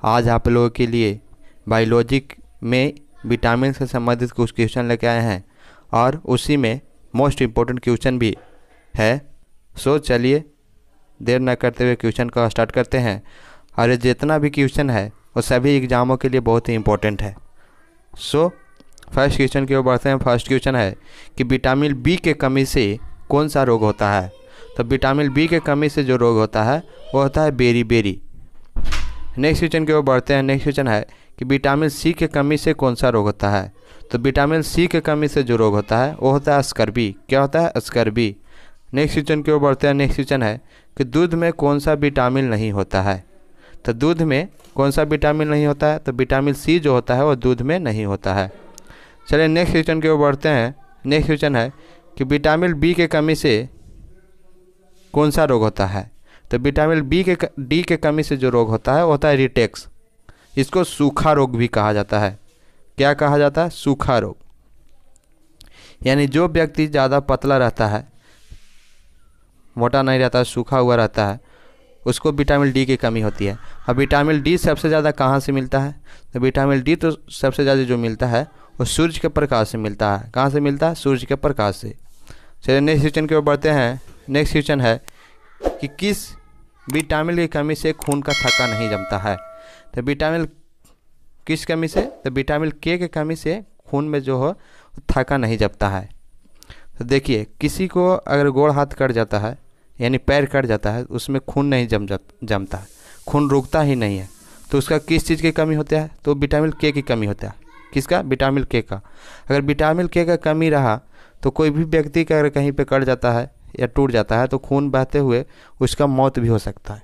आज आप लोगों के लिए बायोलॉजी में विटामिन से संबंधित कुछ क्वेश्चन लेके आए हैं और उसी में मोस्ट इम्पोर्टेंट क्वेश्चन भी है। सो चलिए देर न करते हुए क्वेश्चन का स्टार्ट करते हैं। और ये जितना भी क्वेश्चन है वो सभी एग्ज़ामों के लिए बहुत ही इम्पोर्टेंट है। सो फर्स्ट क्वेश्चन की ओर बढ़ते हैं। फर्स्ट क्वेश्चन है कि विटामिन बी के कमी से कौन सा रोग होता है। तो विटामिन बी के कमी से जो रोग होता है वो होता है बेरी। नेक्स्ट क्वेश्चन की ओर बढ़ते हैं। नेक्स्ट क्वेश्चन है कि विटामिन सी के कमी से कौन सा रोग होता है। तो विटामिन सी के कमी से जो रोग होता है वो होता है स्कर्वी। क्या होता है? स्कर्वी। नेक्स्ट क्वेश्चन की ओर बढ़ते हैं। नेक्स्ट क्वेश्चन है कि दूध में कौन सा विटामिन नहीं होता है। तो दूध में कौन सा विटामिन नहीं होता है? तो विटामिन सी जो होता है वो दूध में नहीं होता है। चलिए नेक्स्ट क्वेश्चन की ओर बढ़ते हैं। नेक्स्ट क्वेश्चन है कि विटामिन बी के कमी से कौन सा रोग होता है। तो विटामिन डी के कमी से जो रोग होता है वो होता है रिटेक्स। इसको सूखा रोग भी कहा जाता है। क्या कहा जाता है? सूखा रोग। यानी जो व्यक्ति ज़्यादा पतला रहता है, मोटा नहीं रहता, सूखा हुआ रहता है, उसको विटामिन डी की कमी होती है। अब विटामिन डी सबसे ज़्यादा कहाँ से मिलता है? तो विटामिन डी तो सबसे ज़्यादा जो मिलता है वो सूर्य के प्रकाश से मिलता है। कहाँ से मिलता है? सूर्य के प्रकाश से। चलिए नेक्स्ट क्वेश्चन की ओर बढ़ते हैं। नेक्स्ट क्वेश्चन है कि किस विटामिन की कमी से खून का थक्का नहीं जमता है। तो विटामिन किस कमी से? तो विटामिन के कमी से खून में जो हो थक्का नहीं जमता है। तो देखिए, किसी को अगर गोड़ हाथ कट जाता है यानी पैर कट जाता है, उसमें खून नहीं जमता है, खून रुकता ही नहीं है। तो उसका किस चीज़ की कमी होता है? तो विटामिन के की कमी होता है। किसका? विटामिन के का। अगर विटामिन के का कमी रहा तो कोई भी व्यक्ति का अगर कहीं पे कट जाता है या टूट जाता है तो खून बहते हुए उसका मौत भी हो सकता है।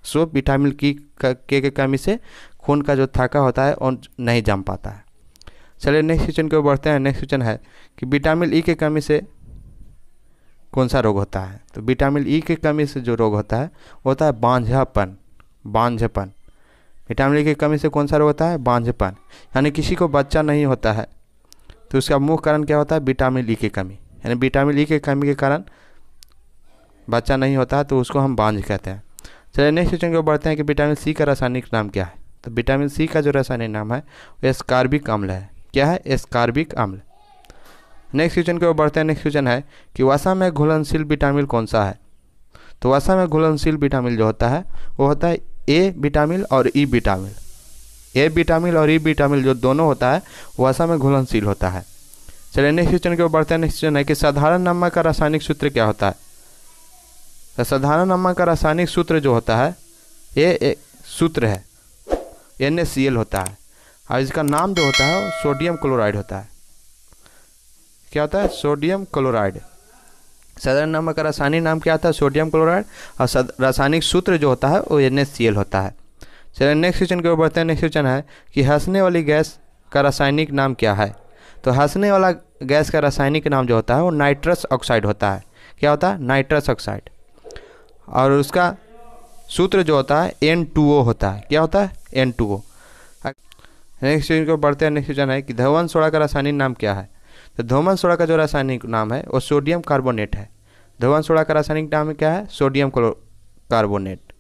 सो विटामिन के कमी से खून का जो थक्का होता है वो नहीं जम पाता है। चलिए नेक्स्ट क्वेश्चन की ओर बढ़ते हैं। नेक्स्ट क्वेश्चन है कि विटामिन ई के कमी से कौन सा रोग होता है। तो विटामिन ई की कमी से जो रोग होता है वो होता है बांझपन। विटामिन ई की कमी से कौन सा रोग होता है? बांझपन। यानी किसी को बच्चा नहीं होता है तो उसका मुख्य कारण क्या होता है? विटामिन ई की कमी। यानी विटामिन ई की कमी के कारण बच्चा नहीं होता है तो उसको हम बांझ कहते हैं। चलिए नेक्स्ट क्वेश्चन की ओर बढ़ते हैं कि विटामिन सी का रासायनिक नाम क्या है। तो विटामिन सी का जो रासायनिक नाम है वो एस्कॉर्बिक अम्ल है। क्या है? एस्कॉर्बिक अम्ल। नेक्स्ट क्वेश्चन की ओर बढ़ते हैं। नेक्स्ट क्वेश्चन है कि वसा में घुलनशील विटामिन कौन सा है। तो वसा में घुलनशील विटामिन जो होता है वो होता है ए विटामिन और ई विटामिन। ए विटामिन और ई विटामिन जो दोनों होता है वसा में घुलनशील होता है। चलिए नेक्स्ट क्वेश्चन की ओर बढ़ते हैं। नेक्स्ट क्वेश्चन है कि साधारण नमक का रासायनिक सूत्र क्या होता है। तो साधारण नमक का रासायनिक सूत्र जो होता है ये सूत्र है NaCl होता है और इसका नाम जो होता है वो सोडियम क्लोराइड होता है। क्या होता है? Sodium chloride. साधारण नमक का रासायनिक नाम क्या होता है? Sodium chloride. और रासायनिक सूत्र जो होता है वो NaCl होता है। चलिए नेक्स्ट क्वेश्चन की ओर बढ़ते हैं। नेक्स्ट क्वेश्चन है कि हंसने वाली गैस का रासायनिक नाम क्या है। तो हंसने वाला गैस का रासायनिक नाम जो होता है वो नाइट्रस ऑक्साइड होता है। क्या होता है? Nitrous oxide. और उसका सूत्र जो होता है N2O होता है। क्या होता है? N2O। नेक्स्ट क्वेश्चन को बढ़ते हैं। नेक्स्ट क्वेश्चन है कि धवन सोडा का रासायनिक नाम क्या है। तो धवन सोडा का जो रासायनिक नाम है वो सोडियम कार्बोनेट है। धवन सोडा का रासायनिक नाम क्या है? Sodium carbonate.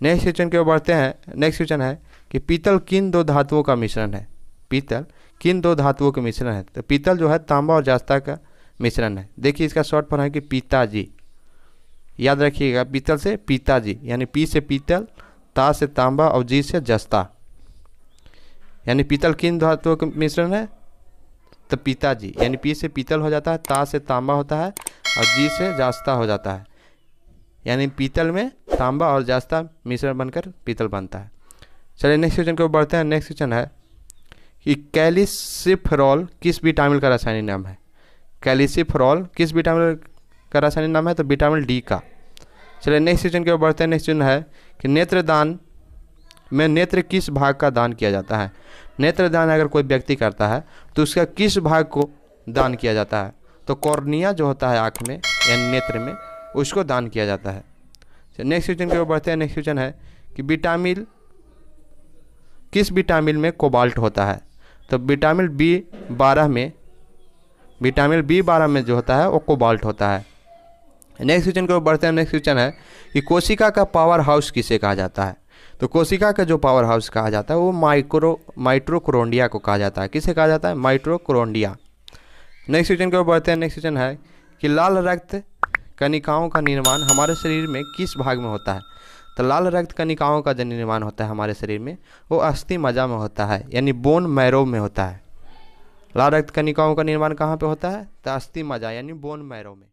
नेक्स्ट क्वेश्चन की ओर बढ़ते हैं। नेक्स्ट क्वेश्चन है कि पीतल किन दो धातुओं का मिश्रण है। पीतल किन दो धातुओं का मिश्रण है। तो पीतल जो है तांबा और जस्ता का मिश्रण है। देखिए इसका शॉर्ट फॉर्म है कि पिताजी। याद रखिएगा, पीतल से पिताजी, यानी पी से पीतल, ता से तांबा और जी से जस्ता। यानी पीतल किन धातुओं का मिश्रण है। तो पिताजी, यानी पी से पीतल हो जाता है, ता से तांबा होता है और जी से जस्ता हो जाता है। यानी पीतल में तांबा और जस्ता मिश्रण बनकर पीतल बनता है। चलिए नेक्स्ट क्वेश्चन को बढ़ते हैं। नेक्स्ट क्वेश्चन है कि कैल्सिफेरॉल किस विटामिन का रासायनिक नाम है। कैल्सिफेरॉल किस विटामिन का रासायनिक नाम है। तो विटामिन डी का। चलिए नेक्स्ट क्वेश्चन की ओर बढ़ते हैं। नेक्स्ट क्वेश्चन है कि नेत्रदान में नेत्र किस भाग का दान किया जाता है। नेत्रदान अगर कोई व्यक्ति करता है तो उसका किस भाग को दान किया जाता है। तो कॉर्निया जो होता है आँख में यानी नेत्र में, उसको दान किया जाता है। नेक्स्ट क्वेश्चन की ओर बढ़ते हैं। नेक्स्ट क्वेश्चन है कि विटामिन किस विटामिन में कोबाल्ट होता है। तो विटामिन B12 में जो होता है वो कोबाल्ट होता है। नेक्स्ट क्वेश्चन की ओर बढ़ते हैं। नेक्स्ट क्वेश्चन है कि कोशिका का पावर हाउस किसे कहा जाता है। तो कोशिका का जो पावर हाउस कहा जाता है वो माइटोकॉन्ड्रिया को कहा जाता है। किसे कहा जाता है? माइटोकॉन्ड्रिया। नेक्स्ट क्वेश्चन की ओर बढ़ते हैं। नेक्स्ट क्वेश्चन है कि लाल रक्त कणिकाओं का निर्माण हमारे शरीर में किस भाग में होता है? तो लाल रक्त कणिकाओं का जो निर्माण होता है हमारे शरीर में वो अस्थि मज्जा में होता है, यानी बोन मैरो में होता है। लाल रक्त कणिकाओं का निर्माण कहाँ पे होता है? तो अस्थि मज्जा यानी बोन मैरो में।